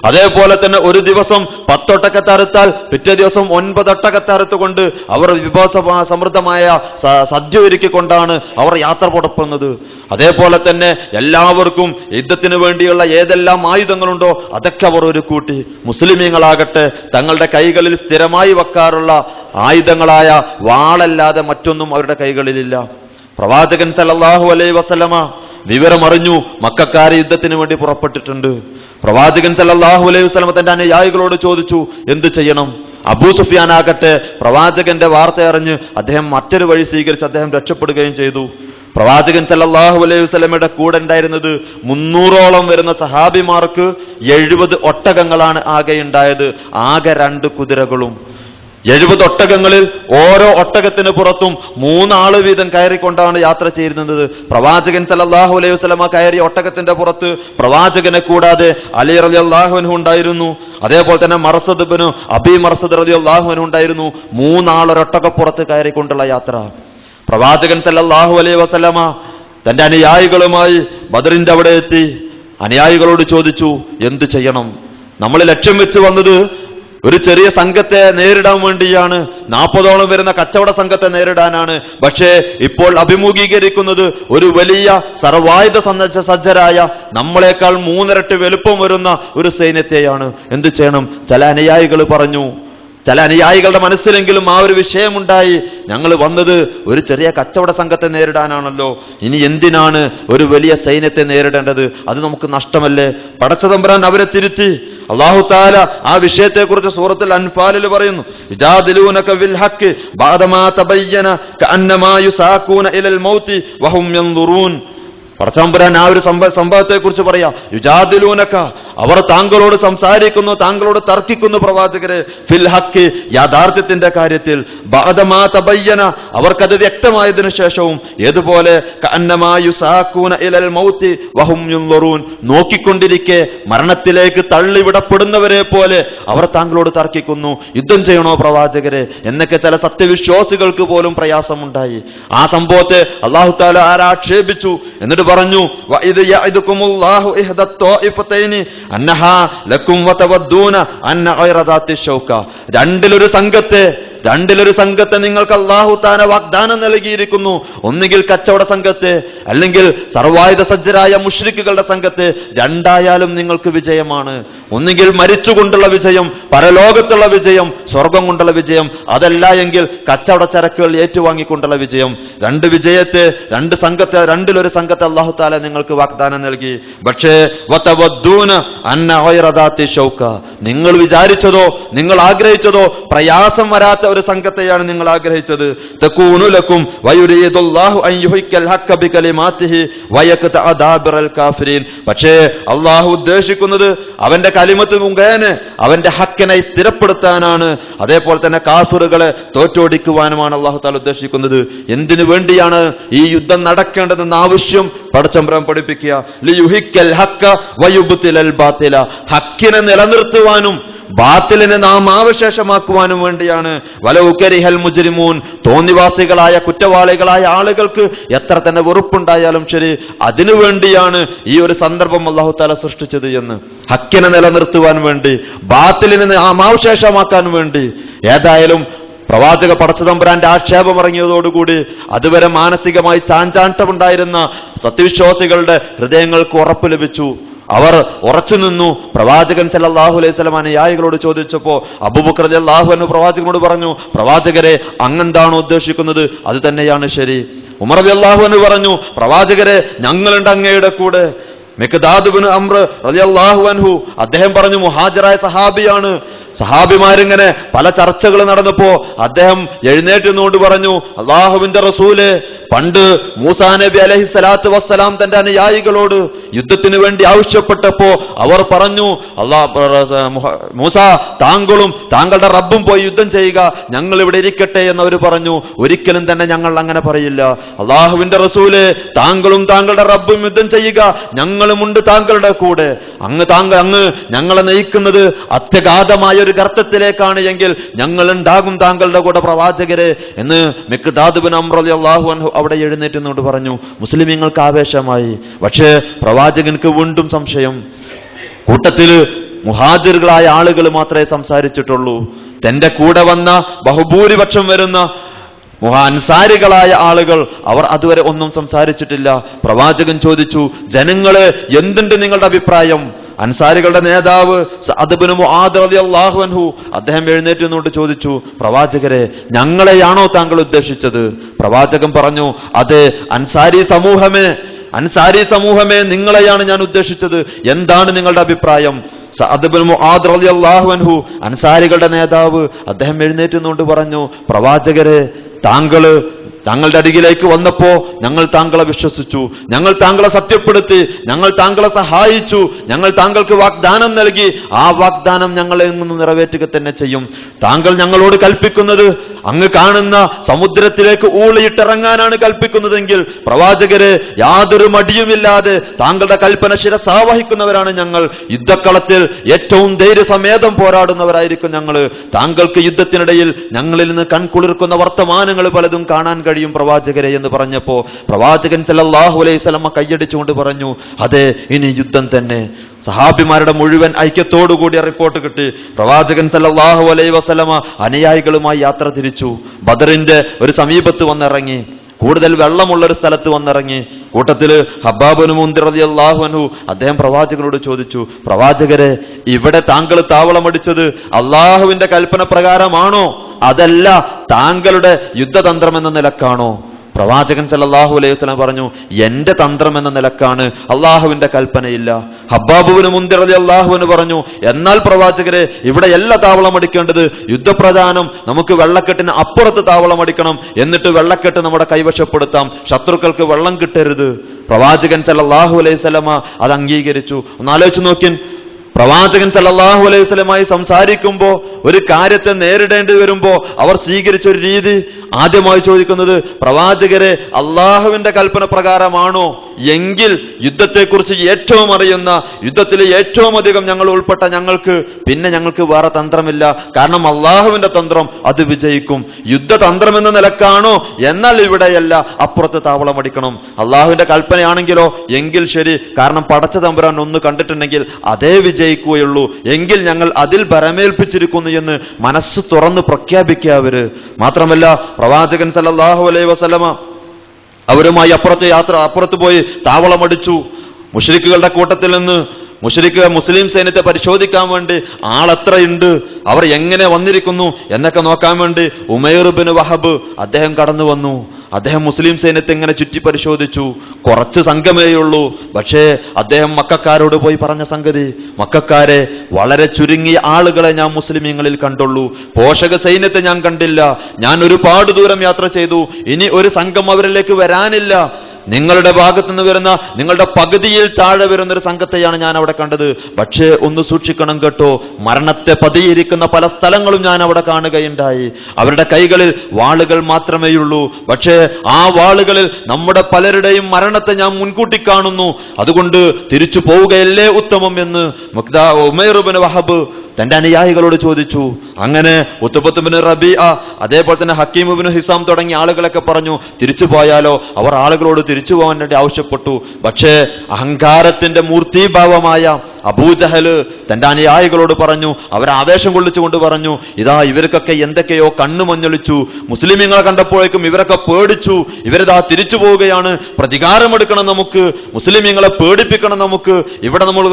അതേപോലെ തന്നെ ഒരു ദിവസം 10 ഒട്ടകത്തെ അറുത്താൽ പിറ്റേ ദിവസം 9 ഒട്ടകത്തെ അറുത്തുകൊണ്ട് അവർ സമൃദ്ധമായ സദ്യ ഒരുക്കിക്കൊണ്ടാണ് അവർ യാത്ര പുറപ്പെടുന്നത്. അതേപോലെ തന്നെ എല്ലാവർക്കും യുദ്ധത്തിന് വേണ്ടിയുള്ള ഏതെല്ലാം ആയുധങ്ങളുണ്ടോ അതൊക്കെ അവർ ഒരു കൂട്ടി. മുസ്ലിമീങ്ങളാകട്ടെ തങ്ങളുടെ കൈകളിൽ സ്ഥിരമായി വെക്കാറുള്ള ആയുധങ്ങളായ വാളല്ലാതെ മറ്റൊന്നും അവരുടെ കൈകളിലില്ല. പ്രവാചകൻ സല്ലല്ലാഹു അലൈഹി വസല്ലമ വിവരമറിഞ്ഞു, മക്കക്കാർ യുദ്ധത്തിന് വേണ്ടി പുറപ്പെട്ടിട്ടുണ്ട്. പ്രവാചകൻ സല്ലല്ലാഹു അലൈഹി വസല്ലമ തന്റെ അനുയായികളോട് ചോദിച്ചു, എന്ത് ചെയ്യണം? അബൂ സുഫിയാൻ ആകട്ടെ പ്രവാചകന്റെ വാർത്ത അറിഞ്ഞ് അദ്ദേഹം മറ്റൊരു വഴി സ്വീകരിച്ച് അദ്ദേഹം രക്ഷപ്പെടുകയും ചെയ്തു. പ്രവാചകൻ സല്ലല്ലാഹു അലൈഹി വസല്ലമയുടെ കൂടെ ഉണ്ടായിരുന്നത് 300ഓളം വരുന്ന സഹാബിമാർക്ക് 70 ഒട്ടകങ്ങളാണ് ആകെ ഉണ്ടായത്, ആകെ 2 കുതിരകളും. 70 ഒട്ടകങ്ങളിൽ ഓരോ ഒട്ടകത്തിന് പുറത്തും 3 ആള് വീതം കയറിക്കൊണ്ടാണ് യാത്ര ചെയ്യുന്നത്. പ്രവാചകൻ സല്ലല്ലാഹു അലൈഹി വസല്ലമ കയറിയ ഒട്ടകത്തിന്റെ പുറത്ത് പ്രവാചകനെ കൂടാതെ അലി റളിയല്ലാഹു അൻഹു ഉണ്ടായിരുന്നു. അതേപോലെ തന്നെ മർസദ് ഇബ്നു അബീ മർസദ് റളിയല്ലാഹു അൻഹു ഉണ്ടായിരുന്നു. 3 ആൾ ഒട്ടകപ്പുറത്ത് കയറിക്കൊണ്ടുള്ള യാത്ര. പ്രവാചകൻ സല്ലല്ലാഹു അലൈഹി വസല്ലമ തന്റെ അനുയായികളുമായി ബദറിന്റെ അവിടെ എത്തി. അനുയായികളോട് ചോദിച്ചു, എന്ത് ചെയ്യണം? നമ്മൾ ലക്ഷ്യം വെച്ച് വന്നത് ഒരു ചെറിയ സംഘത്തെ നേരിടാൻ വേണ്ടിയാണ്, 40ഓളം വരുന്ന കച്ചവട സംഘത്തെ നേരിടാനാണ്. പക്ഷേ ഇപ്പോൾ അഭിമുഖീകരിക്കുന്നത് ഒരു വലിയ സർവായുധ സജ്ജരായ നമ്മളെക്കാൾ 3 ഇരട്ടി വലുപ്പം വരുന്ന ഒരു സൈന്യത്തെയാണ്. എന്ത് ചെയ്യണം? ചില അനുയായികൾ പറഞ്ഞു. ചില അനുയായികളുടെ മനസ്സിലെങ്കിലും ആ ഒരു വിഷയമുണ്ടായി, ഞങ്ങൾ വന്നത് ഒരു ചെറിയ കച്ചവട സംഘത്തെ നേരിടാനാണല്ലോ, ഇനി എന്തിനാണ് ഒരു വലിയ സൈന്യത്തെ നേരിടേണ്ടത്? അത് നമുക്ക് നഷ്ടമല്ലേ? പടച്ചതമ്പുരാൻ അവരെ തിരുത്തി. അല്ലാഹു തആല ആ വിഷയത്തെക്കുറിച്ച് സൂറത്തുൽ അൻഫാലിൽ പറയുന്നു, യജാദിലൂനക ബിൽ ഹഖ് ബഅദമാ തബയ്യന കഅന്നമാ യുസാഖൂന ഇലൽ മൗതി വഹും യൻദുറൂൻ. പടച്ചതമ്പുരാൻ ആ ഒരു സംഭവത്തെക്കുറിച്ച് പറയാ, യുജാദിലൂനക, അവർ താങ്കളോട് സംസാരിക്കുന്നു, താങ്കളോട് തർക്കിക്കുന്നു പ്രവാചകരെ, ഫിൽ ഹഖ്, യാഥാർത്ഥ്യത്തിന്റെ കാര്യത്തിൽ, ബഅദമാ തബയ്യന, അവർക്കത് വ്യക്തമായതിനു ശേഷവും, ഏതുപോലെ കഅന്നമാ യുസാഖൂന ഇലൽ മൗതി വഹും യുൻദറൂൻ, നോക്കിക്കൊണ്ടിരിക്കെ മരണത്തിലേക്ക് തള്ളിവിടപ്പെടുന്നവരെ പോലെ അവർ താങ്കളോട് തർക്കിക്കുന്നു, യുദ്ധം ചെയ്യണോ പ്രവാചകരെ എന്നൊക്കെ ചില സത്യവിശ്വാസികൾക്ക് പോലും പ്രയാസമുണ്ടായി. ആ സംഭവത്തെ അല്ലാഹു തആല ആക്ഷേപിച്ചു. എന്നിട്ട് പറഞ്ഞു, വഇദ് യഅദുകുമുല്ലാഹു ഇഹ്ദ ത്വാഇഫതൈനി അന്നഹാ ലക്കും വതവദ്ദൂന അന്ന ഗൈറ ദാത്തി ശൗക, രണ്ടിലൊരു സംഘത്തെ നിങ്ങൾക്ക് അല്ലാഹു തആല വാഗ്ദാനം നൽകിയിരിക്കുന്നു. ഒന്നുകിൽ കച്ചവട സംഘത്തെ, അല്ലെങ്കിൽ സർവായുധ സജ്ജരായ മുശ്രിക്കുകളുടെ സംഘത്തെ. രണ്ടായാലും നിങ്ങൾക്ക് വിജയമാണ്. ഒന്നുകിൽ മരിച്ചുകൊണ്ടുള്ള വിജയം, പരലോകത്തുള്ള വിജയം, സ്വർഗം കൊണ്ടുള്ള വിജയം, അതല്ല എങ്കിൽ കച്ചവട ചരക്കുകൾ ഏറ്റുവാങ്ങിക്കൊണ്ടുള്ള വിജയം. രണ്ടിലൊരു സംഘത്തെ അല്ലാഹു തആല നിങ്ങൾക്ക് വാഗ്ദാനം നൽകി. പക്ഷേ വതവദ്ദൂന അന്ന ഗൈറ ദാത്തി ശൗക, നിങ്ങൾ വിചാരിച്ചതോ നിങ്ങൾ ആഗ്രഹിച്ചതോ പ്രയാസം വരാത്ത ഒരു സംഘത്തെയാണ് നിങ്ങൾ ആഗ്രഹിച്ചത്. തകൂനു ലക്കും വയുരീദുല്ലാഹു അൻ യുഹിക്കൽ ഹഖ്ക ബികലിമാതിഹി വയഖ്തഅ ദാബിറൽ കാഫിരീൻ. പക്ഷേ അല്ലാഹു ഉദ്ദേശിക്കുന്നത് അവന്റെ കലിമത്ത് മുഖേന അവന്റെ ഹക്കിനെ സ്ഥിരപ്പെടുത്താനാണ്. അതേപോലെ തന്നെ കാഫിറുകളെ തോറ്റോടിക്കുവാനുമാണ് അല്ലാഹു തആല ഉദ്ദേശിക്കുന്നത്. എന്തിനു വേണ്ടിയാണ് ഈ യുദ്ധം നടക്കേണ്ടതെന്ന ആവശ്യം പടച്ചമ്പുരാൻ പഠിപ്പിക്കുക. ലിയുഹിക്കൽ ഹഖ്ക വയുബ്തിലൽ ബാതില, ഹക്കിനെ നിലനിർത്തുവാനും ബാത്തിലിനെ നാം അവശേഷമാക്കുവാനും വേണ്ടിയാണ്. വലൗ കരിഹൽ മുജ്രിമൂൻ, തോന്നിവാസികളായ കുറ്റവാളികളായ ആളുകൾക്ക് എത്ര തന്നെ വെറുപ്പുണ്ടായാലും ശരി, അതിനുവേണ്ടിയാണ് ഈ ഒരു സന്ദർഭം അല്ലാഹു തആല സൃഷ്ടിച്ചത് എന്ന്. ഹക്കിനെ നിലനിർത്തുവാൻ വേണ്ടി, ബാത്തിലിനെ നാം അവശേഷമാക്കാൻ വേണ്ടി. ഏതായാലും പ്രവാചക പടച്ചതമ്പുരാന്റെ ആക്ഷേപം ഇറങ്ങിയതോടുകൂടി അതുവരെ മാനസികമായി ചാഞ്ചാട്ടമുണ്ടായിരുന്ന സത്യവിശ്വാസികളുടെ ഹൃദയങ്ങൾക്ക് ഉറപ്പ് ലഭിച്ചു. അവർ ഉറച്ചു നിന്നു. പ്രവാചകൻ സല്ലല്ലാഹു അലൈഹി വസല്ലം അനുയായികളോട് ചോദിച്ചപ്പോൾ അബൂബക്കർ റളിയല്ലാഹു അൻഹു പ്രവാചകനോട് പറഞ്ഞു, പ്രവാചകരെ അങ്ങെന്താണോ ഉദ്ദേശിക്കുന്നത് അത് തന്നെയാണ് ശരി. ഉമർ റളിയല്ലാഹു അൻഹു പറഞ്ഞു, പ്രവാചകരെ ഞങ്ങളുണ്ട് അങ്ങയുടെ കൂടെ. മിഖ്ദാദ് ഇബ്നു അംർ റളിയല്ലാഹു അൻഹു അദ്ദേഹം പറഞ്ഞു, മുഹാജിറായ സഹാബിയാണ്. സഹാബിമാരിങ്ങനെ പല ചർച്ചകൾ നടന്നപ്പോ അദ്ദേഹം എഴുന്നേറ്റ് നിന്നുകൊണ്ട് പറഞ്ഞു, അല്ലാഹുവിന്റെ റസൂലെ, പണ്ട് മൂസാ നബി അലൈഹിസ്സലാത്തു വസ്സലാം തന്റെ അനുയായികളോട് യുദ്ധത്തിന് വേണ്ടി ആവശ്യപ്പെട്ടപ്പോ അവർ പറഞ്ഞു, മൂസ, താങ്കളും താങ്കളുടെ റബ്ബും പോയി യുദ്ധം ചെയ്യുക, ഞങ്ങൾ ഇവിടെ ഇരിക്കട്ടെ എന്നവർ പറഞ്ഞു. ഒരിക്കലും തന്നെ ഞങ്ങൾ അങ്ങനെ പറയില്ല. അല്ലാഹുവിന്റെ റസൂലെ, താങ്കളും താങ്കളുടെ റബ്ബും യുദ്ധം ചെയ്യുക, ഞങ്ങളുമുണ്ട് താങ്കളുടെ കൂടെ. അങ്ങ് ഞങ്ങളെ നയിക്കുന്നത് അത്യഗാധമായ ഒരു ഗർത്തത്തിലേക്കാണ് എങ്കിൽ ഞങ്ങൾ ഉണ്ടാകും താങ്കളുടെ കൂടെ പ്രവാചകരെ എന്ന് മിഖ്ദാദ് ഇബ്നു അംർ റളിയല്ലാഹു അൻഹു അവിടെ എഴുന്നേറ്റുന്നോട് പറഞ്ഞു. മുസ്ലിമീങ്ങൾക്ക് ആവേശമായി. പക്ഷേ പ്രവാചകൻക്ക് വീണ്ടും സംശയം. കൂട്ടത്തിൽ മുഹാജിറുകളായ ആളുകൾ മാത്രമേ സംസാരിച്ചിട്ടുള്ളൂ. തന്റെ കൂടെ വന്ന ബഹുഭൂരിപക്ഷം വരുന്ന അൻസാരികളായ ആളുകൾ അവർ അതുവരെ ഒന്നും സംസാരിച്ചിട്ടില്ല. പ്രവാചകൻ ചോദിച്ചു, ജനങ്ങളെ എന്തുണ്ട് നിങ്ങളുടെ അഭിപ്രായം? അൻസാരികളുടെ നേതാവ് സഅദ് ഇബ്നു മുആദ് റളിയല്ലാഹു അൻഹു അദ്ദേഹം എഴുന്നേറ്റ് നിന്നുകൊണ്ട് ചോദിച്ചു, പ്രവാചകരെ, ഞങ്ങളെയാണോ താങ്കൾ ഉദ്ദേശിച്ചത്? പ്രവാചകൻ പറഞ്ഞു, അതെ അൻസാരി സമൂഹമേ, നിങ്ങളെയാണ് ഞാൻ ഉദ്ദേശിച്ചത്. എന്താണ് നിങ്ങളുടെ അഭിപ്രായം? സഅദ് ഇബ്നു മുആദ് റളിയല്ലാഹു അൻഹു അൻസാരികളുടെ നേതാവ് അദ്ദേഹം എഴുന്നേറ്റ് നിന്നുകൊണ്ട് പറഞ്ഞു, പ്രവാചകരെ, താങ്കളുടെ അരികിലേക്ക് വന്നപ്പോ ഞങ്ങൾ താങ്കളെ വിശ്വസിച്ചു, ഞങ്ങൾ താങ്കളെ സത്യപ്പെടുത്തി, ഞങ്ങൾ താങ്കളെ സഹായിച്ചു, ഞങ്ങൾ താങ്കൾക്ക് വാഗ്ദാനം നൽകി. ആ വാഗ്ദാനം ഞങ്ങളെ നിന്ന് നിറവേറ്റുക തന്നെ ചെയ്യും. താങ്കൾ ഞങ്ങളോട് കൽപ്പിക്കുന്നത് അങ്ങ് കാണുന്ന സമുദ്രത്തിലേക്ക് ഊളിയിട്ടിറങ്ങാനാണ് കൽപ്പിക്കുന്നതെങ്കിൽ പ്രവാചകരെ, യാതൊരു മടിയുമില്ലാതെ താങ്കളുടെ കൽപ്പന ശിരസാവഹിക്കുന്നവരാണ് ഞങ്ങൾ. യുദ്ധക്കളത്തിൽ ഏറ്റവും ധൈര്യസമേതം പോരാടുന്നവരായിരിക്കും ഞങ്ങൾ. താങ്കൾക്ക് യുദ്ധത്തിനിടയിൽ ഞങ്ങളിൽ നിന്ന് കൺകുളിർക്കുന്ന വർത്തമാനങ്ങൾ പലതും കാണാൻ കഴിയും പ്രവാചകരെ എന്ന് പറഞ്ഞപ്പോ പ്രവാചകൻ സല്ലല്ലാഹു അലൈഹി വസല്ലം കൈയടിച്ചുകൊണ്ട് പറഞ്ഞു, അതെ, ഇനി യുദ്ധം തന്നെ. സഹാബിമാരുടെ മുഴുവൻ ഐക്യത്തോടുകൂടിയ റിപ്പോർട്ട് കിട്ടി. പ്രവാചകൻ സല്ലല്ലാഹു അലൈഹി വസല്ലം അനുയായികളുമായി യാത്ര തിരിച്ചു. ബദറിന്റെ ഒരു സമീപത്ത് വന്നിറങ്ങി. കൂടുതൽ വെള്ളമുള്ളൊരു സ്ഥലത്ത് വന്നിറങ്ങി. കൂട്ടത്തില് ഹബ്ബാബ് ഇബ്നു മുൻദിർ റളിയല്ലാഹു അൻഹു അദ്ദേഹം പ്രവാചകനോട് ചോദിച്ചു, പ്രവാചകരെ, ഇവിടെ താങ്കൾ താവളമടിച്ചത് അള്ളാഹുവിന്റെ കൽപ്പന പ്രകാരമാണോ, അതല്ല താങ്കളുടെ യുദ്ധതന്ത്രം എന്ന നിലക്കാണോ? പ്രവാചകൻ സല്ലല്ലാഹു അലൈഹി വസല്ലം പറഞ്ഞു, എന്റെ തന്ത്രം എന്ന നിലക്കാണ്, അള്ളാഹുവിന്റെ കൽപ്പനയില്ല. ഹബ്ബാബ് ഇബ്നു മുൻദിർ റളിയല്ലാഹു അൻഹു പറഞ്ഞു, എന്നാൽ പ്രവാചകരെ, ഇവിടെ എല്ലാ താവളം അടിക്കേണ്ടത് യുദ്ധപ്രധാനം, നമുക്ക് വെള്ളക്കെട്ടിന് അപ്പുറത്ത് താവളം അടിക്കണം, എന്നിട്ട് വെള്ളക്കെട്ട് നമ്മുടെ കൈവശപ്പെടുത്താം, ശത്രുക്കൾക്ക് വെള്ളം കിട്ടരുത്. പ്രവാചകൻ സല്ലല്ലാഹു അലൈഹി വസല്ലം അത് അംഗീകരിച്ചു. ഒന്ന് ആലോചിച്ച് നോക്കിൻ, പ്രവാചകൻ സല്ലല്ലാഹു അലൈഹി വസല്ലമയുമായി സംസാരിക്കുമ്പോൾ ഒരു കാര്യത്തെ നേരിടേണ്ടി വരുമ്പോൾ അവർ സ്വീകരിച്ച ഒരു രീതി, ആദ്യമായി ചോദിക്കുന്നത് പ്രവാചകരെ അള്ളാഹുവിന്റെ കൽപ്പന പ്രകാരമാണോ, എങ്കിൽ യുദ്ധത്തെക്കുറിച്ച് ഏറ്റവും അറിയുന്ന, യുദ്ധത്തിൽ ഏറ്റവും അധികം ഞങ്ങൾ ഉൾപ്പെട്ട ഞങ്ങൾക്ക് വേറെ തന്ത്രമില്ല, കാരണം അള്ളാഹുവിന്റെ തന്ത്രം അത് വിജയിക്കും. യുദ്ധതന്ത്രം എന്ന നിലക്കാണോ, എന്നാൽ ഇവിടെയല്ല, അപ്പുറത്ത് താവളമടിക്കണം. അള്ളാഹുവിന്റെ കൽപ്പനയാണെങ്കിലോ, എങ്കിൽ ശരി, കാരണം പടച്ച തമ്പുരാൻ ഒന്ന് കണ്ടിട്ടുണ്ടെങ്കിൽ അതേ വിജയിക്കുകയുള്ളൂ, എങ്കിൽ ഞങ്ങൾ അതിൽ ഭരമേൽപ്പിച്ചിരിക്കുന്നു എന്ന് മനസ്സ് തുറന്ന് പ്രഖ്യാപിക്കുക അവര്. മാത്രമല്ല പ്രവാചകൻ സല്ലല്ലാഹു അലൈഹി വസല്ലമ അവരുമായി അപ്പുറത്ത് പോയി താവളമടിച്ചു. മുശ്രിക്കുകളുടെ കൂട്ടത്തിൽ നിന്ന് മുസ്ലിം സൈന്യത്തെ പരിശോധിക്കാൻ വേണ്ടി ആളെത്രയുണ്ട്, അവർ എങ്ങനെ വന്നിരിക്കുന്നു എന്നൊക്കെ നോക്കാൻ വേണ്ടി ഉമൈർ ഇബ്നു വഹബ് അദ്ദേഹം കടന്നു വന്നു. അദ്ദേഹം മുസ്ലിം സൈന്യത്തെ ഇങ്ങനെ ചുറ്റി പരിശോധിച്ചു. കുറച്ച് സംഘമേയുള്ളൂ. പക്ഷേ അദ്ദേഹം മക്കക്കാരോട് പോയി പറഞ്ഞ സംഗതി, മക്കക്കാരെ, വളരെ ചുരുങ്ങിയ ആളുകളെ ഞാൻ മുസ്ലിമീങ്ങളിൽ കണ്ടുള്ളൂ, പോഷക സൈന്യത്തെ ഞാൻ കണ്ടില്ല, ഞാൻ ഒരുപാട് ദൂരം യാത്ര ചെയ്തു, ഇനി ഒരു സംഘം അവരിലേക്ക് വരാനില്ല, നിങ്ങളുടെ ഭാഗത്തുനിന്ന് വരുന്ന, നിങ്ങളുടെ പകുതിയിൽ താഴെ വരുന്നൊരു സംഘത്തെയാണ് ഞാൻ അവിടെ കണ്ടത്. പക്ഷേ ഒന്ന് സൂക്ഷിക്കണം കേട്ടോ, മരണത്തെ പതിയിരിക്കുന്ന പല സ്ഥലങ്ങളും ഞാൻ അവിടെ കാണുകയുണ്ടായി. അവരുടെ കൈകളിൽ വാളുകൾ മാത്രമേയുള്ളൂ, പക്ഷേ ആ വാളുകളിൽ നമ്മുടെ പലരുടെയും മരണത്തെ ഞാൻ മുൻകൂട്ടി കാണുന്നു. അതുകൊണ്ട് തിരിച്ചു പോവുകയല്ലേ ഉത്തമം എന്ന് ഉമൈർ ഇബ്നു വഹബ് തന്റെ അനുയായികളോട് ചോദിച്ചു. അങ്ങനെ ഉത്ബത്ത് ഇബ്നു റബീഅ, അതേപോലെ തന്നെ ഹക്കീം ഇബ്നു ഹിസാം തുടങ്ങിയ ആളുകളൊക്കെ പറഞ്ഞു തിരിച്ചു പോയാലോ. അവർ ആളുകളോട് തിരിച്ചു പോകാൻ വേണ്ടി ആവശ്യപ്പെട്ടു. പക്ഷേ അഹങ്കാരത്തിന്റെ മൂർത്തീഭാവമായ അബൂജഹല് തന്റെ അനുയായികളോട് പറഞ്ഞു, അവരെ ആവേശം കൊള്ളിച്ചുകൊണ്ട് പറഞ്ഞു, ഇതാ ഇവർക്കൊക്കെ എന്തൊക്കെയോ കണ്ണു മഞ്ഞളിച്ചു, മുസ്ലിമീങ്ങളെ കണ്ടപ്പോഴേക്കും ഇവരൊക്കെ പേടിച്ചു, ഇവരിതാ തിരിച്ചു പോവുകയാണ്, പ്രതികാരമെടുക്കണം നമുക്ക്, മുസ്ലിമീങ്ങളെ പേടിപ്പിക്കണം നമുക്ക്, ഇവിടെ നമ്മൾ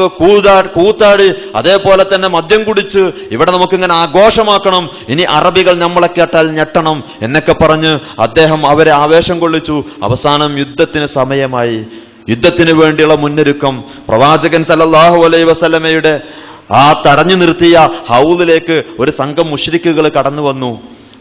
കൂത്താടി അതേപോലെ തന്നെ മദ്യം കുടിച്ച് ഇവിടെ നമുക്കിങ്ങനെ ആഘോഷമാക്കണം, ഇനി അറബികൾ നമ്മളെ കേട്ടാൽ ഞെട്ടണം എന്നൊക്കെ പറഞ്ഞ് അദ്ദേഹം അവരെ ആവേശം കൊള്ളിച്ചു. അവസാനം യുദ്ധത്തിന് സമയമായി. യുദ്ധത്തിന് വേണ്ടിയുള്ള മുന്നൊരുക്കം. പ്രവാചകൻ സല്ലല്ലാഹു അലൈഹി വസല്ലമയുടെ ആ തടഞ്ഞു നിർത്തിയ ഹൗദിലേക്ക് ഒരു സംഘം മുശ്രിക്കുകൾ കടന്നു വന്നു.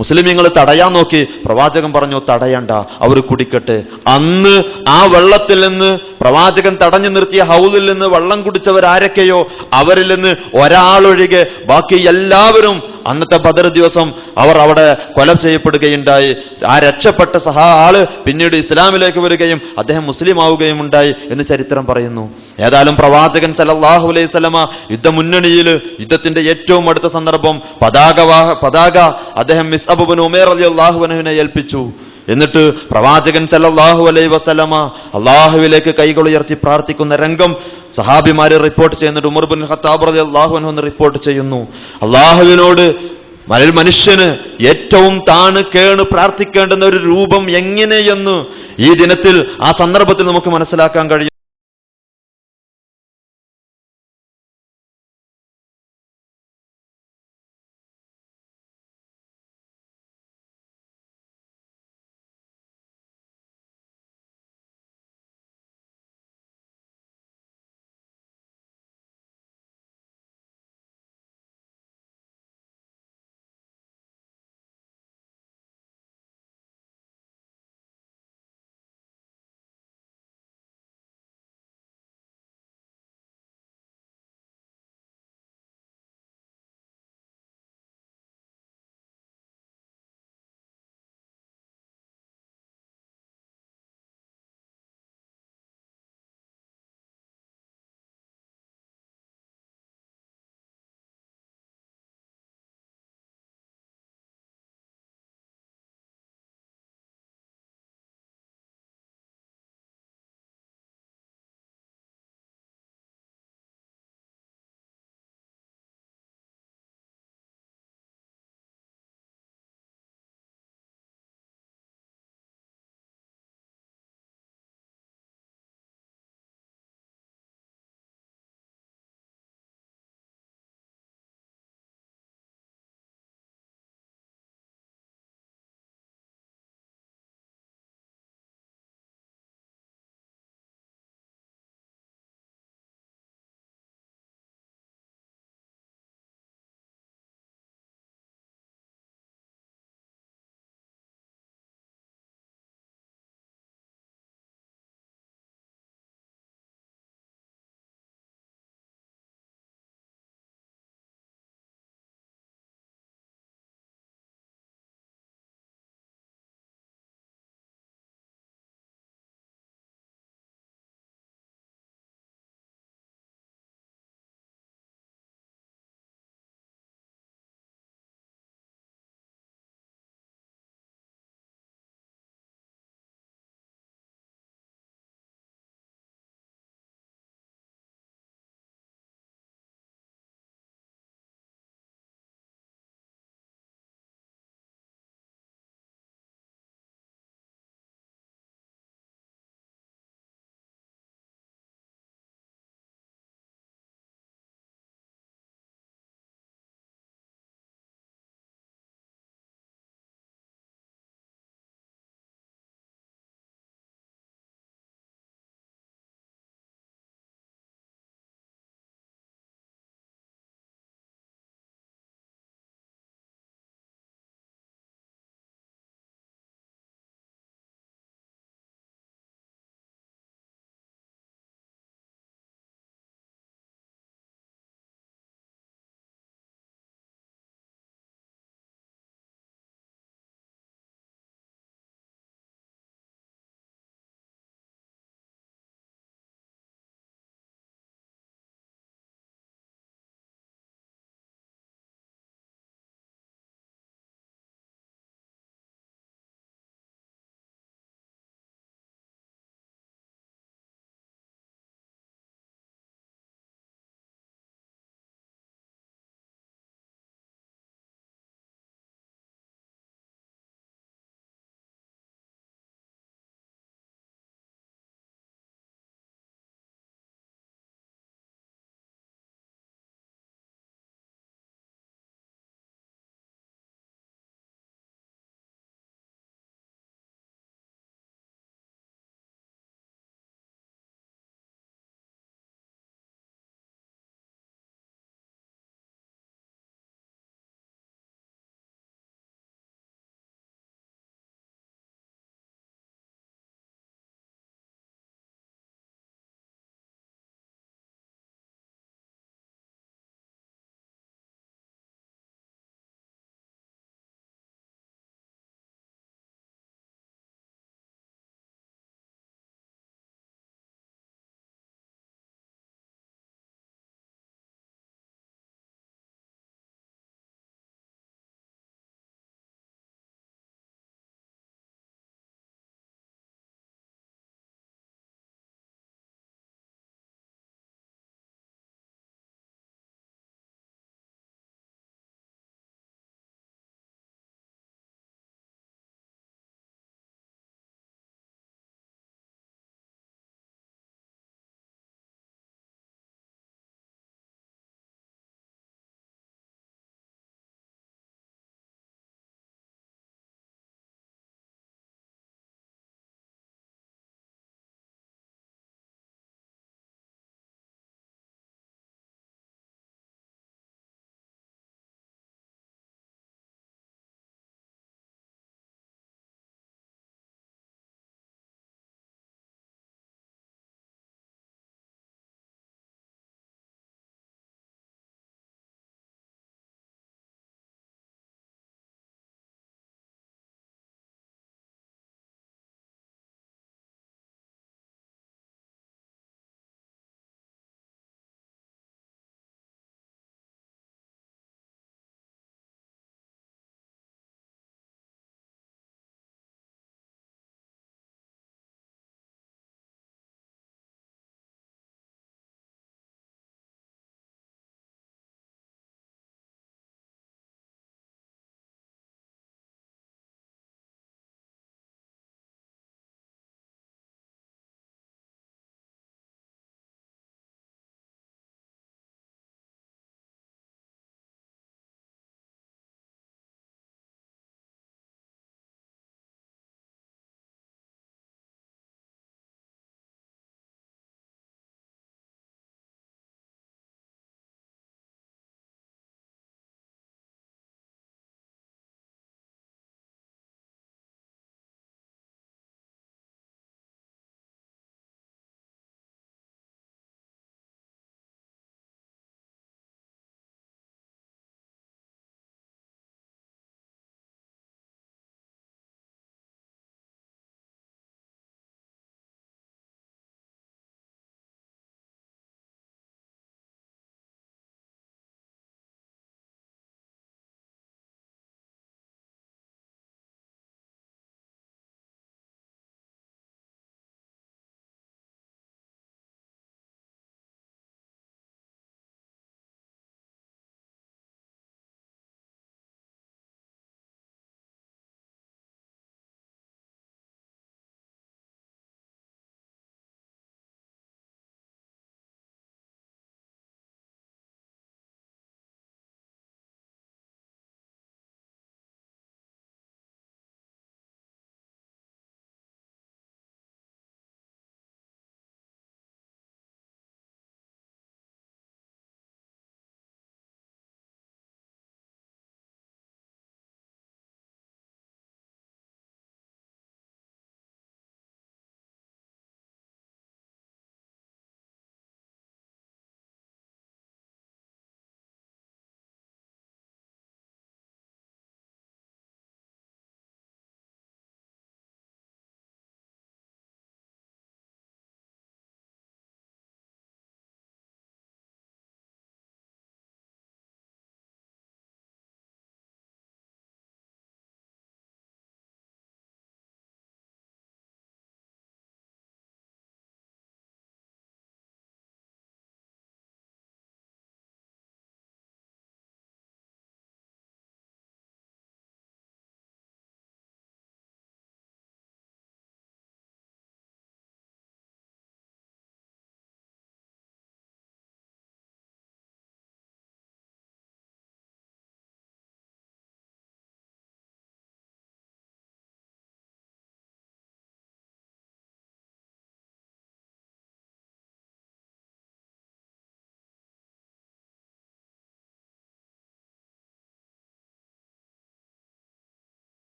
മുസ്ലിമീങ്ങൾ തടയാൻ നോക്കി. പ്രവാചകൻ പറഞ്ഞു തടയണ്ട, അവർ കുടിക്കട്ടെ. അന്ന് ആ വെള്ളത്തിൽ നിന്ന്, പ്രവാചകൻ തടഞ്ഞു നിർത്തിയ ഹൗദിൽ നിന്ന് വെള്ളം കുടിച്ചവരാരൊക്കെയോ അവരിൽ നിന്ന് ഒരാളൊഴികെ ബാക്കി എല്ലാവരും അന്നത്തെ ബദർ ദിവസം അവർ അവിടെ കൊല ചെയ്യപ്പെടുകയുണ്ടായി. ആ രക്ഷപ്പെട്ട ആള് പിന്നീട് ഇസ്ലാമിലേക്ക് വരികയും അദ്ദേഹം മുസ്ലിം ആവുകയും ഉണ്ടായി എന്ന് ചരിത്രം പറയുന്നു. ഏതായാലും പ്രവാചകൻ സല്ലല്ലാഹു അലൈഹി വസല്ലമ യുദ്ധമുന്നണിയിൽ, യുദ്ധത്തിന്റെ ഏറ്റവും അടുത്ത സന്ദർഭം പതാക അദ്ദേഹം മിസ്അബ് ഇബ്നു ഉമൈർ റളിയല്ലാഹു അൻഹുവിനെ ഏൽപ്പിച്ചു. എന്നിട്ട് പ്രവാചകൻ സല്ലല്ലാഹു അലൈഹി വസല്ലമ അള്ളാഹുവിലേക്ക് കൈകൾ ഉയർത്തി പ്രാർത്ഥിക്കുന്ന രംഗം സഹാബിമാര് റിപ്പോർട്ട് ചെയ്യുന്നുണ്ട്. ഉമർ ഇബ്നു ഖത്താബ് റളിയല്ലാഹു അൻഹു എന്ന് റിപ്പോർട്ട് ചെയ്യുന്നു. അള്ളാഹുവിനോട് മനുഷ്യന് ഏറ്റവും താണ് കേണ് പ്രാർത്ഥിക്കേണ്ടുന്ന ഒരു രൂപം എങ്ങനെയെന്ന് ഈ ദിനത്തിൽ, ആ സന്ദർഭത്തിൽ നമുക്ക് മനസ്സിലാക്കാൻ കഴിയും.